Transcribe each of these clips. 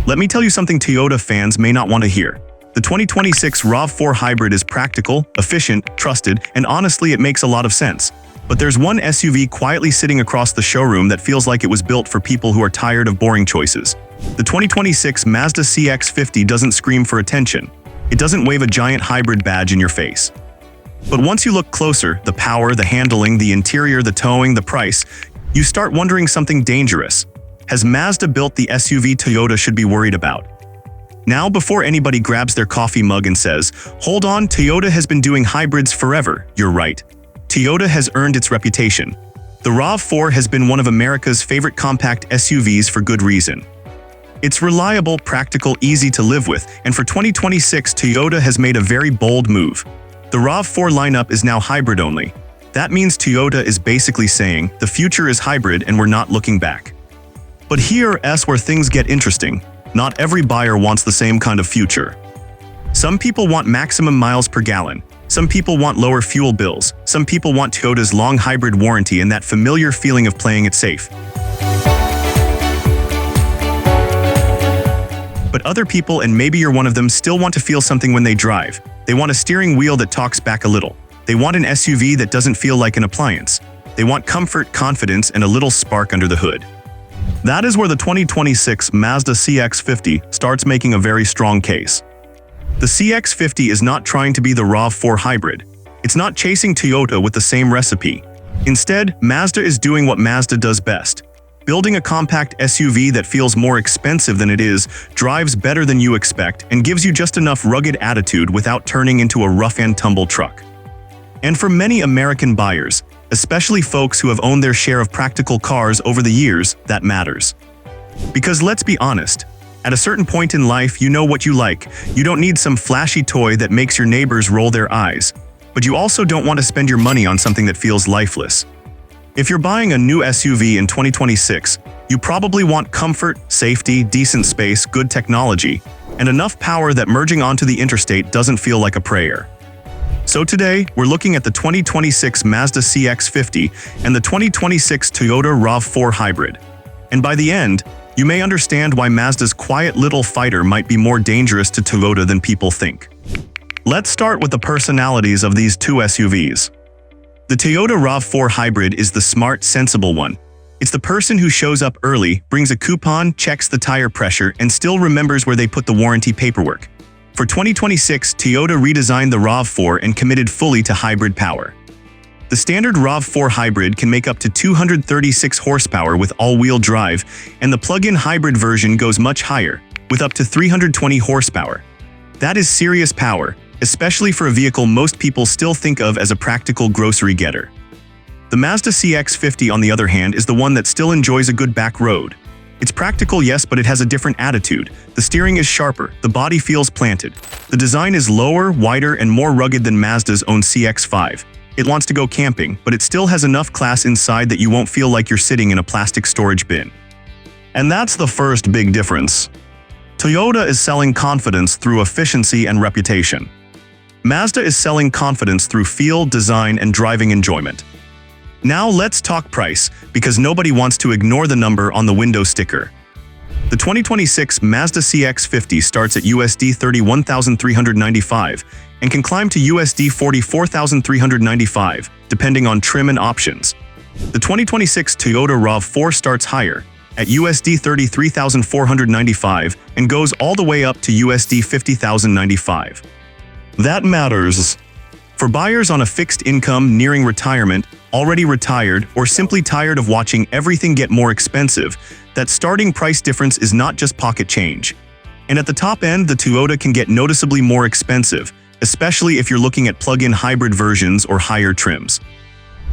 Let me tell you something Toyota fans may not want to hear. The 2026 RAV4 Hybrid is practical, efficient, trusted, and honestly it makes a lot of sense. But there's one SUV quietly sitting across the showroom that feels like it was built for people who are tired of boring choices. The 2026 Mazda CX-50 doesn't scream for attention. It doesn't wave a giant hybrid badge in your face. But once you look closer, the power, the handling, the interior, the towing, the price, you start wondering something dangerous. Has Mazda built the SUV Toyota should be worried about? Now, before anybody grabs their coffee mug and says, "Hold on, Toyota has been doing hybrids forever," you're right. Toyota has earned its reputation. The RAV4 has been one of America's favorite compact SUVs for good reason. It's reliable, practical, easy to live with, and for 2026, Toyota has made a very bold move. The RAV4 lineup is now hybrid only. That means Toyota is basically saying, the future is hybrid and we're not looking back. But here's where things get interesting. Not every buyer wants the same kind of future. Some people want maximum miles per gallon. Some people want lower fuel bills. Some people want Toyota's long hybrid warranty and that familiar feeling of playing it safe. But other people, and maybe you're one of them, still want to feel something when they drive. They want a steering wheel that talks back a little. They want an SUV that doesn't feel like an appliance. They want comfort, confidence, and a little spark under the hood. That is where the 2026 Mazda CX-50 starts making a very strong case. The CX-50 is not trying to be the RAV4 Hybrid. It's not chasing Toyota with the same recipe. Instead, Mazda is doing what Mazda does best. Building a compact SUV that feels more expensive than it is, drives better than you expect, and gives you just enough rugged attitude without turning into a rough-and-tumble truck. And for many American buyers, especially folks who have owned their share of practical cars over the years, that matters. Because let's be honest, at a certain point in life you know what you like. You don't need some flashy toy that makes your neighbors roll their eyes. But you also don't want to spend your money on something that feels lifeless. If you're buying a new SUV in 2026, you probably want comfort, safety, decent space, good technology, and enough power that merging onto the interstate doesn't feel like a prayer. So today, we're looking at the 2026 Mazda CX-50 and the 2026 Toyota RAV4 Hybrid. And by the end, you may understand why Mazda's quiet little fighter might be more dangerous to Toyota than people think. Let's start with the personalities of these two SUVs. The Toyota RAV4 Hybrid is the smart, sensible one. It's the person who shows up early, brings a coupon, checks the tire pressure, and still remembers where they put the warranty paperwork. For 2026, Toyota redesigned the RAV4 and committed fully to hybrid power. The standard RAV4 Hybrid can make up to 236 horsepower with all-wheel drive, and the plug-in hybrid version goes much higher, with up to 320 horsepower. That is serious power, especially for a vehicle most people still think of as a practical grocery getter. The Mazda CX-50, on the other hand, is the one that still enjoys a good back road. It's practical, yes, but it has a different attitude. The steering is sharper, the body feels planted. The design is lower, wider, and more rugged than Mazda's own CX-5. It wants to go camping, but it still has enough class inside that you won't feel like you're sitting in a plastic storage bin. And that's the first big difference. Toyota is selling confidence through efficiency and reputation. Mazda is selling confidence through feel, design, and driving enjoyment. Now let's talk price, because nobody wants to ignore the number on the window sticker. The 2026 Mazda CX-50 starts at USD $31,395 and can climb to USD $44,395, depending on trim and options. The 2026 Toyota RAV4 starts higher, at USD $33,495 and goes all the way up to USD $50,095. That matters. For buyers on a fixed income, nearing retirement, already retired, or simply tired of watching everything get more expensive, that starting price difference is not just pocket change. And at the top end, the Toyota can get noticeably more expensive, especially if you're looking at plug-in hybrid versions or higher trims.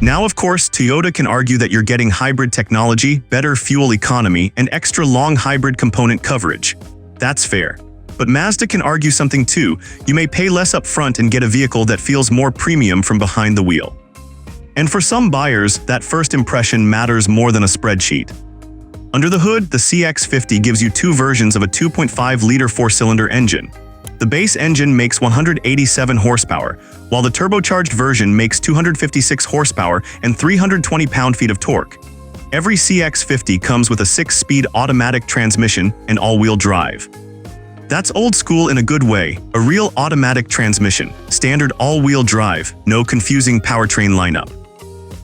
Now, of course, Toyota can argue that you're getting hybrid technology, better fuel economy, and extra long hybrid component coverage. That's fair. But Mazda can argue something too. You may pay less up front and get a vehicle that feels more premium from behind the wheel. And for some buyers, that first impression matters more than a spreadsheet. Under the hood, the CX-50 gives you two versions of a 2.5-liter four-cylinder engine. The base engine makes 187 horsepower, while the turbocharged version makes 256 horsepower and 320 pound-feet of torque. Every CX-50 comes with a 6-speed automatic transmission and all-wheel drive. That's old school in a good way, a real automatic transmission, standard all-wheel drive, no confusing powertrain lineup.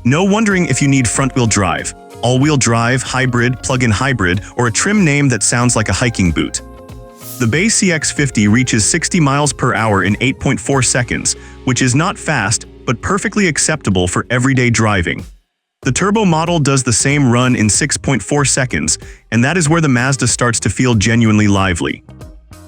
No wondering if you need front-wheel drive, all-wheel drive, hybrid, plug-in hybrid, or a trim name that sounds like a hiking boot. The base CX-50 reaches 60 miles per hour in 8.4 seconds, which is not fast, but perfectly acceptable for everyday driving. The turbo model does the same run in 6.4 seconds, and that is where the Mazda starts to feel genuinely lively.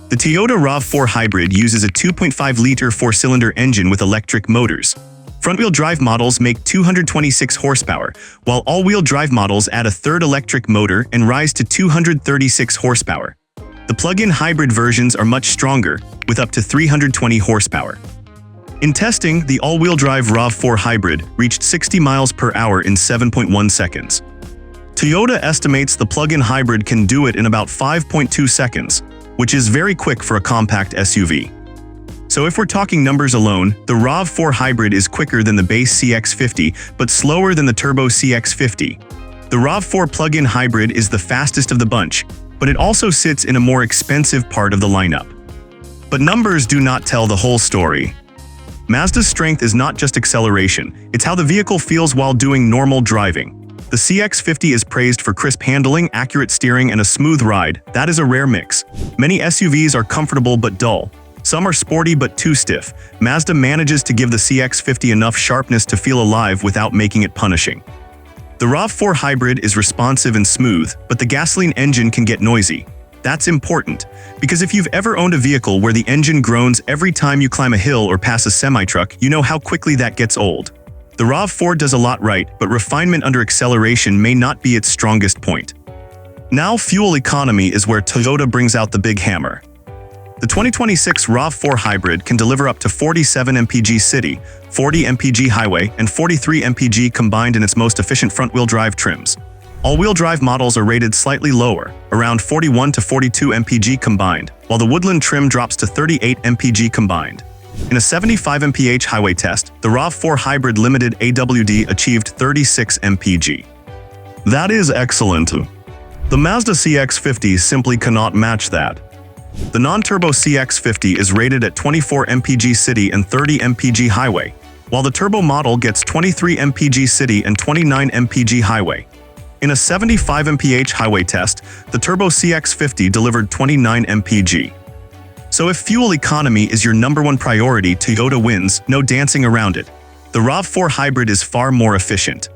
The Toyota RAV4 Hybrid uses a 2.5-liter 4-cylinder engine with electric motors. Front-wheel drive models make 226 horsepower, while all-wheel drive models add a third electric motor and rise to 236 horsepower. The plug-in hybrid versions are much stronger, with up to 320 horsepower. In testing, the all-wheel drive RAV4 Hybrid reached 60 miles per hour in 7.1 seconds. Toyota estimates the plug-in hybrid can do it in about 5.2 seconds, which is very quick for a compact SUV. So if we're talking numbers alone, the RAV4 Hybrid is quicker than the base CX-50, but slower than the turbo CX-50. The RAV4 plug-in hybrid is the fastest of the bunch, but it also sits in a more expensive part of the lineup. But numbers do not tell the whole story. Mazda's strength is not just acceleration, it's how the vehicle feels while doing normal driving. The CX-50 is praised for crisp handling, accurate steering, and a smooth ride. That is a rare mix. Many SUVs are comfortable but dull. Some are sporty but too stiff. Mazda manages to give the CX-50 enough sharpness to feel alive without making it punishing. The RAV4 Hybrid is responsive and smooth, but the gasoline engine can get noisy. That's important, because if you've ever owned a vehicle where the engine groans every time you climb a hill or pass a semi-truck, you know how quickly that gets old. The RAV4 does a lot right, but refinement under acceleration may not be its strongest point. Now fuel economy is where Toyota brings out the big hammer. The 2026 RAV4 Hybrid can deliver up to 47 mpg city, 40 mpg highway, and 43 mpg combined in its most efficient front-wheel drive trims. All-wheel drive models are rated slightly lower, around 41 to 42 mpg combined, while the Woodland trim drops to 38 mpg combined. In a 75 mph highway test, the RAV4 Hybrid Limited AWD achieved 36 mpg. That is excellent. The Mazda CX-50 simply cannot match that. The non-turbo CX-50 is rated at 24 mpg city and 30 mpg highway, while the turbo model gets 23 mpg city and 29 mpg highway. In a 75 mph highway test, the turbo CX-50 delivered 29 mpg. So if fuel economy is your #1 priority, Toyota wins, no dancing around it. The RAV4 Hybrid is far more efficient.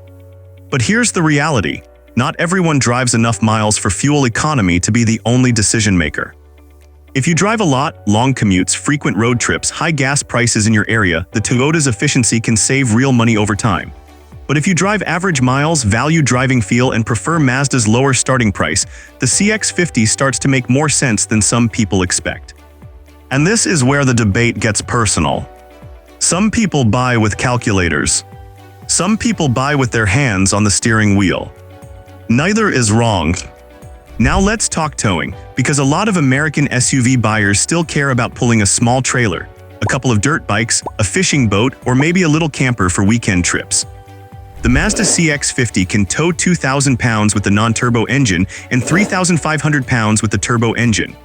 But here's the reality. Not everyone drives enough miles for fuel economy to be the only decision maker. If you drive a lot, long commutes, frequent road trips, high gas prices in your area, the Toyota's efficiency can save real money over time. But if you drive average miles, value driving feel, and prefer Mazda's lower starting price, the CX-50 starts to make more sense than some people expect. And this is where the debate gets personal. Some people buy with calculators. Some people buy with their hands on the steering wheel. Neither is wrong. Now let's talk towing, because a lot of American SUV buyers still care about pulling a small trailer, a couple of dirt bikes, a fishing boat, or maybe a little camper for weekend trips. The Mazda CX-50 can tow 2,000 pounds with the non-turbo engine and 3,500 pounds with the turbo engine.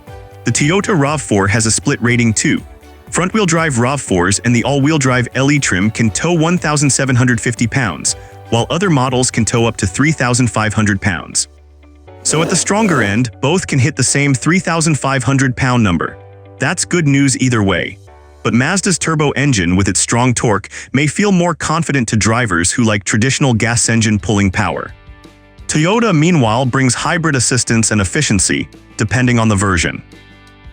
The Toyota RAV4 has a split rating too. Front-wheel drive RAV4s and the all-wheel drive LE trim can tow 1,750 pounds, while other models can tow up to 3,500 pounds. So at the stronger end, both can hit the same 3,500 pound number. That's good news either way. But Mazda's turbo engine with its strong torque may feel more confident to drivers who like traditional gas engine pulling power. Toyota, meanwhile, brings hybrid assistance and efficiency, depending on the version.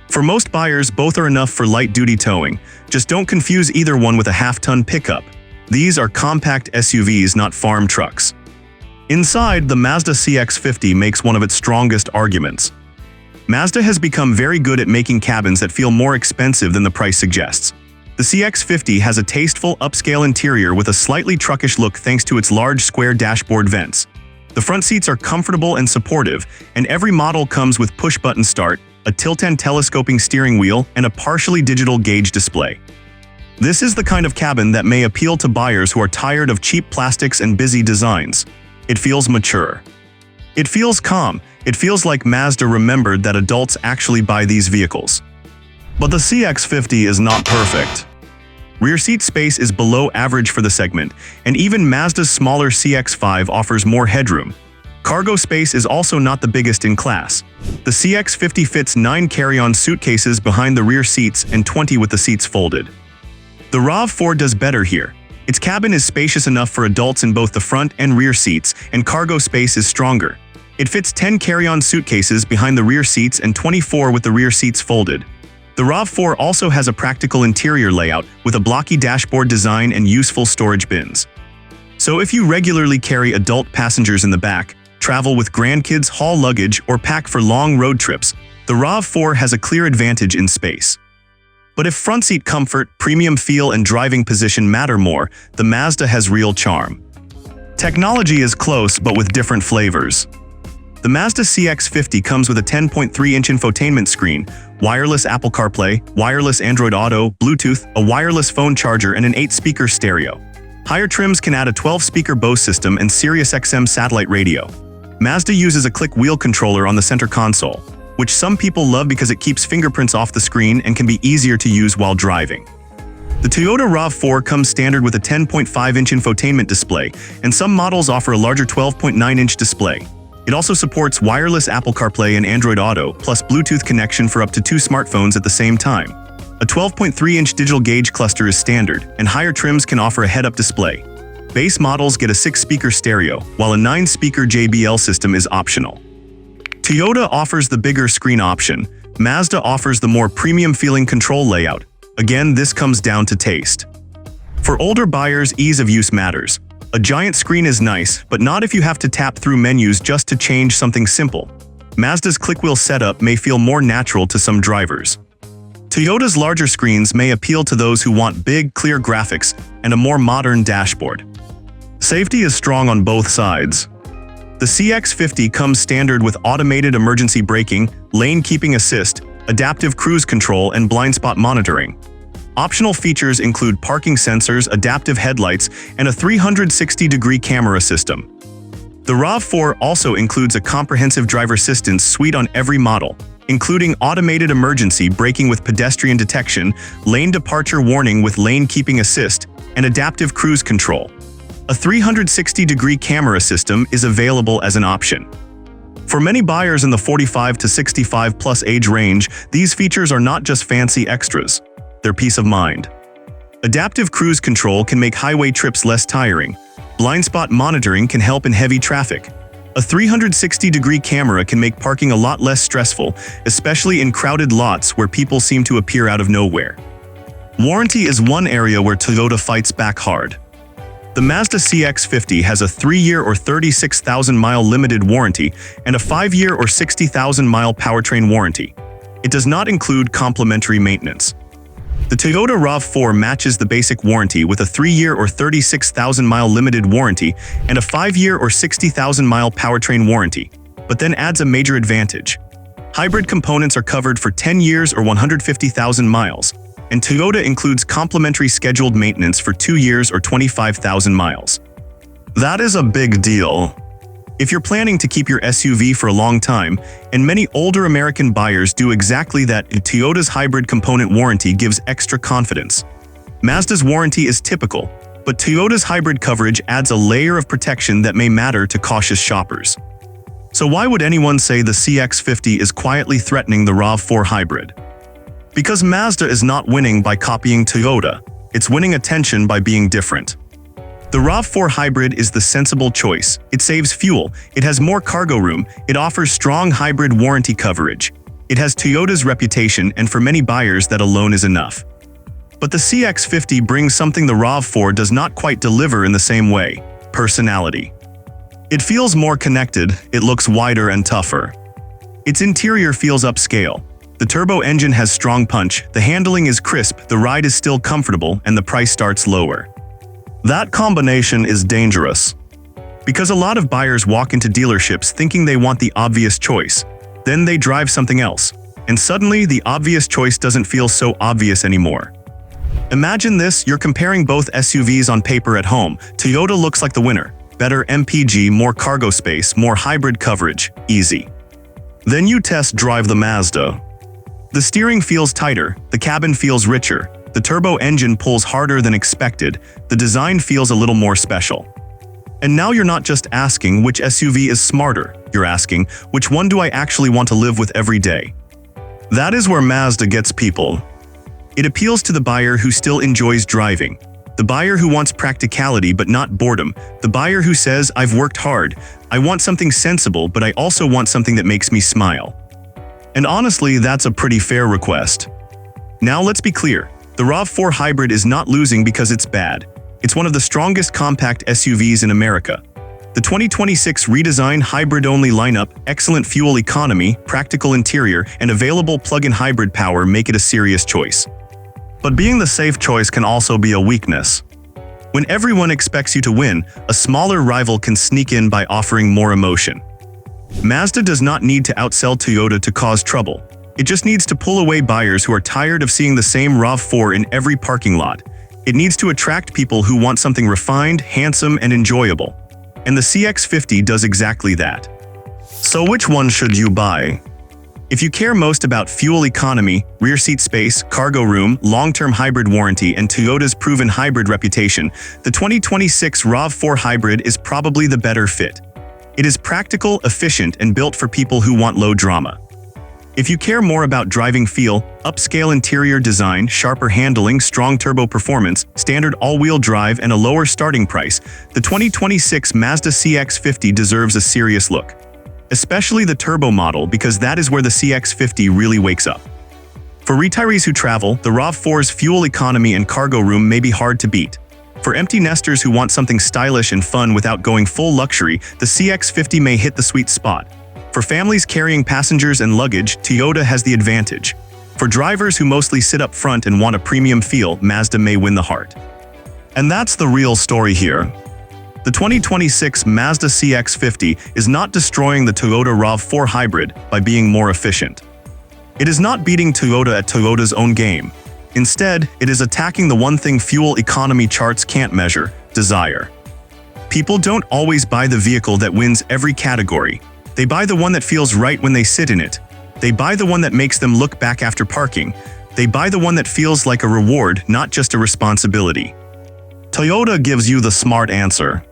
For most buyers, both are enough for light-duty towing. Just don't confuse either one with a half-ton pickup. These are compact SUVs, not farm trucks. Inside, the Mazda CX-50 makes one of its strongest arguments. Mazda has become very good at making cabins that feel more expensive than the price suggests. The CX-50 has a tasteful, upscale interior with a slightly truckish look thanks to its large square dashboard vents. The front seats are comfortable and supportive, and every model comes with push-button start, a tilt-and telescoping steering wheel, and a partially digital gauge display. This is the kind of cabin that may appeal to buyers who are tired of cheap plastics and busy designs. It feels mature. It feels calm. It feels like Mazda remembered that adults actually buy these vehicles. But the CX-50 is not perfect. Rear seat space is below average for the segment, and even Mazda's smaller CX-5 offers more headroom. Cargo space is also not the biggest in class. The CX-50 fits 9 carry-on suitcases behind the rear seats and 20 with the seats folded. The RAV4 does better here. Its cabin is spacious enough for adults in both the front and rear seats, and cargo space is stronger. It fits 10 carry-on suitcases behind the rear seats and 24 with the rear seats folded. The RAV4 also has a practical interior layout with a blocky dashboard design and useful storage bins. So if you regularly carry adult passengers in the back, travel with grandkids, haul luggage, or pack for long road trips, the RAV4 has a clear advantage in space. But if front seat comfort, premium feel, and driving position matter more, the Mazda has real charm. Technology is close but with different flavors. The Mazda CX-50 comes with a 10.3-inch infotainment screen, wireless Apple CarPlay, wireless Android Auto, Bluetooth, a wireless phone charger, and an 8-speaker stereo. Higher trims can add a 12-speaker Bose system and Sirius XM satellite radio. Mazda uses a click wheel controller on the center console, which some people love because it keeps fingerprints off the screen and can be easier to use while driving. The Toyota RAV4 comes standard with a 10.5-inch infotainment display, and some models offer a larger 12.9-inch display. It also supports wireless Apple CarPlay and Android Auto, plus Bluetooth connection for up to 2 smartphones at the same time. A 12.3-inch digital gauge cluster is standard, and higher trims can offer a head-up display. Base models get a 6-speaker stereo, while a 9-speaker JBL system is optional. Toyota offers the bigger screen option. Mazda offers the more premium-feeling control layout. Again, this comes down to taste. For older buyers, ease of use matters. A giant screen is nice, but not if you have to tap through menus just to change something simple. Mazda's clickwheel setup may feel more natural to some drivers. Toyota's larger screens may appeal to those who want big, clear graphics and a more modern dashboard. Safety is strong on both sides. The CX-50 comes standard with automated emergency braking, lane keeping assist, adaptive cruise control, and blind spot monitoring. Optional features include parking sensors, adaptive headlights, and a 360-degree camera system. The RAV4 also includes a comprehensive driver assistance suite on every model, including automated emergency braking with pedestrian detection, lane departure warning with lane keeping assist, and adaptive cruise control. A 360-degree camera system is available as an option. For many buyers in the 45 to 65 plus age range, these features are not just fancy extras. They're peace of mind. Adaptive cruise control can make highway trips less tiring. Blind spot monitoring can help in heavy traffic. A 360-degree camera can make parking a lot less stressful, especially in crowded lots where people seem to appear out of nowhere. Warranty is one area where Toyota fights back hard. The Mazda CX-50 has a 3-year or 36,000-mile limited warranty and a 5-year or 60,000-mile powertrain warranty. It does not include complimentary maintenance. The Toyota RAV4 matches the basic warranty with a 3-year or 36,000-mile limited warranty and a 5-year or 60,000-mile powertrain warranty, but then adds a major advantage. Hybrid components are covered for 10 years or 150,000 miles, and Toyota includes complimentary scheduled maintenance for 2 years or 25,000 miles. That is a big deal. If you're planning to keep your SUV for a long time, and many older American buyers do exactly that, Toyota's hybrid component warranty gives extra confidence. Mazda's warranty is typical, but Toyota's hybrid coverage adds a layer of protection that may matter to cautious shoppers. So why would anyone say the CX-50 is quietly threatening the RAV4 Hybrid? Because Mazda is not winning by copying Toyota, it's winning attention by being different. The RAV4 Hybrid is the sensible choice. It saves fuel, it has more cargo room, it offers strong hybrid warranty coverage. It has Toyota's reputation, and for many buyers that alone is enough. But the CX-50 brings something the RAV4 does not quite deliver in the same way: personality. It feels more connected, it looks wider and tougher. Its interior feels upscale. The turbo engine has strong punch, the handling is crisp, the ride is still comfortable, and the price starts lower. That combination is dangerous. Because a lot of buyers walk into dealerships thinking they want the obvious choice. Then they drive something else, and suddenly the obvious choice doesn't feel so obvious anymore. Imagine this: you're comparing both SUVs on paper at home. Toyota looks like the winner. better MPG, more cargo space, more hybrid coverage, easy. Then you test drive the Mazda. The steering feels tighter, the cabin feels richer, the turbo engine pulls harder than expected, the design feels a little more special. And now you're not just asking which SUV is smarter, you're asking, which one do I actually want to live with every day? That is where Mazda gets people. It appeals to the buyer who still enjoys driving, the buyer who wants practicality but not boredom, the buyer who says, I've worked hard, I want something sensible but I also want something that makes me smile. And honestly, that's a pretty fair request. Now let's be clear, the RAV4 Hybrid is not losing because it's bad. It's one of the strongest compact SUVs in America. The 2026 redesigned hybrid-only lineup, excellent fuel economy, practical interior, and available plug-in hybrid power make it a serious choice. But being the safe choice can also be a weakness. When everyone expects you to win, a smaller rival can sneak in by offering more emotion. Mazda does not need to outsell Toyota to cause trouble. It just needs to pull away buyers who are tired of seeing the same RAV4 in every parking lot. It needs to attract people who want something refined, handsome, and enjoyable. And the CX-50 does exactly that. So which one should you buy? If you care most about fuel economy, rear seat space, cargo room, long-term hybrid warranty, and Toyota's proven hybrid reputation, the 2026 RAV4 Hybrid is probably the better fit. It is practical, efficient, and built for people who want low drama. If you care more about driving feel, upscale interior design, sharper handling, strong turbo performance, standard all-wheel drive, and a lower starting price, the 2026 Mazda CX-50 deserves a serious look. Especially the turbo model, because that is where the CX-50 really wakes up. For retirees who travel, the RAV4's fuel economy and cargo room may be hard to beat. For empty nesters who want something stylish and fun without going full luxury, the CX-50 may hit the sweet spot. For families carrying passengers and luggage, Toyota has the advantage. For drivers who mostly sit up front and want a premium feel, Mazda may win the heart. And that's the real story here. The 2026 Mazda CX-50 is not destroying the Toyota RAV4 Hybrid by being more efficient. It is not beating Toyota at Toyota's own game. Instead, it is attacking the one thing fuel economy charts can't measure: desire. People don't always buy the vehicle that wins every category. They buy the one that feels right when they sit in it. They buy the one that makes them look back after parking. They buy the one that feels like a reward, not just a responsibility. Toyota gives you the smart answer.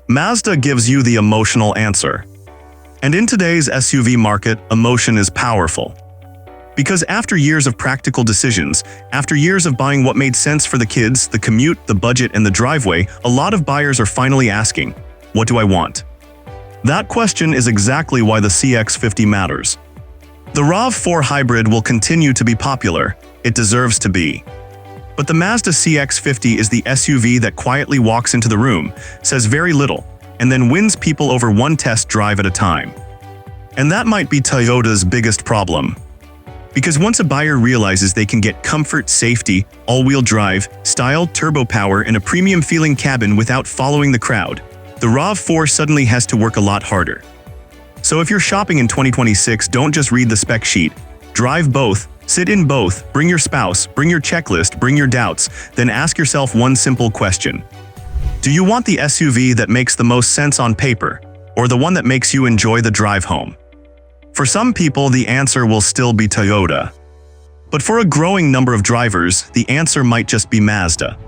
Mazda gives you the emotional answer. And in today's SUV market, emotion is powerful. Because after years of practical decisions, after years of buying what made sense for the kids, the commute, the budget, and the driveway, a lot of buyers are finally asking, what do I want? That question is exactly why the CX-50 matters. The RAV4 Hybrid will continue to be popular. It deserves to be. But the Mazda CX-50 is the SUV that quietly walks into the room, says very little, and then wins people over one test drive at a time. And that might be Toyota's biggest problem. Because once a buyer realizes they can get comfort, safety, all-wheel drive, style, turbo power, and a premium-feeling cabin without following the crowd, the RAV4 suddenly has to work a lot harder. So if you're shopping in 2026, don't just read the spec sheet. Drive both, sit in both, bring your spouse, bring your checklist, bring your doubts, then ask yourself one simple question. Do you want the SUV that makes the most sense on paper, or the one that makes you enjoy the drive home? For some people, the answer will still be Toyota. But for a growing number of drivers, the answer might just be Mazda.